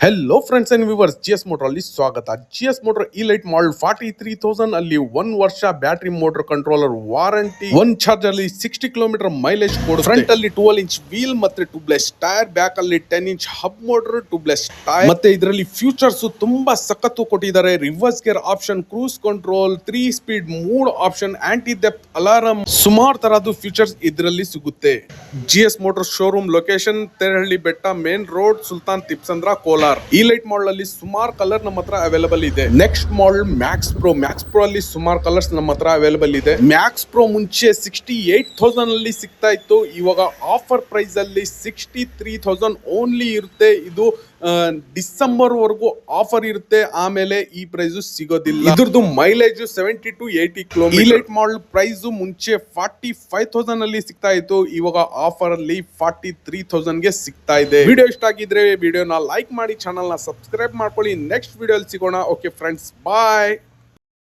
Hello friends and viewers, GS motor ಅಲ್ಲಿ ಸ್ವಾಗತ. GS motor E-Lite ಮಾಡಲ್ 43,000 ಅಲ್ಲಿ 1 ವರ್ಷ battery motor controller warranty, 1 charge ಅಲ್ಲಿ 60 ಕಿಲೋಮೀಟರ್ ಮೈಲೇಜ್ ಕೊಡುತ್ತೆ. ಫ್ರಂಟ್ ಅಲ್ಲಿ 12 ಇಂಚ್ ವೀಲ್ ಮತ್ತೆ ಟ್ಯೂಬ್ಲೆಸ್ ಟೈರ್, ಬ್ಯಾಕ್ ಅಲ್ಲಿ 10 inch hub motor, tubeless tyre. ಮತ್ತೆ ಇದರಲ್ಲಿ ಫ್ಯೂಚರ್ಸ್ ತುಂಬಾ ಸಖತ್ತು ಕೊಟ್ಟಿದ್ದಾರೆ. Reverse gear option, cruise control, 3 speed mode option, anti theft alarm, ಸುಮಾರು ತರಹದ ಫ್ಯೂಚರ್ಸ್ ಇದರಲ್ಲಿ ಸಿಗುತ್ತೆ. GS motor showroom location Terahalli Betta, main road, Sultan Tipsandra, Kolar. E-Lite model ಅಲ್ಲಿ ಸುಮಾರು ಕಲರ್ ನಮ್ಮ ಹತ್ರ ಅವೈಲೇಬಲ್ ಇದೆ. ನೆಕ್ಸ್ಟ್ ಮಾಡಲ್ ಮ್ಯಾಕ್ಸ್ ಪ್ರೋ ಅಲ್ಲಿ ಸುಮಾರು ಕಲರ್ಸ್ ನಮ್ಮ ಹತ್ರ ಅವೈಲೇಬಲ್ ಇದೆ. ಮ್ಯಾಕ್ಸ್ ಪ್ರೋ ಮುಂಚೆ 68,000 ಅಲ್ಲಿ ಸಿಗ್ತಾ ಇತ್ತು. ಇವಾಗ ಆಫರ್ ಪ್ರೈಸ್ ಅಲ್ಲಿ 63,000 ಓನ್ಲಿ ಇರುತ್ತೆ. ಇದು ಡಿಸೆಂಬರ್ ವರೆಗೂ ಆಫರ್ ಇರುತ್ತೆ. ಆಮೇಲೆ ಈ ಪ್ರೈಸ್ ಸಿಗೋದಿಲ್ಲ. ಇದ್ರದ್ದು mileage 70 to 80 kilometre. E-Lite model price ಮುಂಚೆ 45,000 ಅಲ್ಲಿ ಸಿಗ್ತಾ ಇತ್ತು. ಇವಾಗ ಆಫರ್ ಅಲ್ಲಿ 43,000 ಗೆ ಸಿಗ್ತಾ ಇದೆ. ವಿಡಿಯೋ ಇಷ್ಟ ಆಗಿದ್ರೆ ವಿಡಿಯೋನ ಲೈಕ್ ಮಾಡಿ, ಚಾನಲ್ ನ ಸಬ್ಸ್ಕ್ರೈಬ್ ಮಾಡ್ಕೊಳ್ಳಿ. ನೆಕ್ಸ್ಟ್ ವಿಡಿಯೋ ಅಲ್ಲಿ ಸಿಗೋಣ. ಓಕೆ ಫ್ರೆಂಡ್ಸ್, ಬಾಯ್.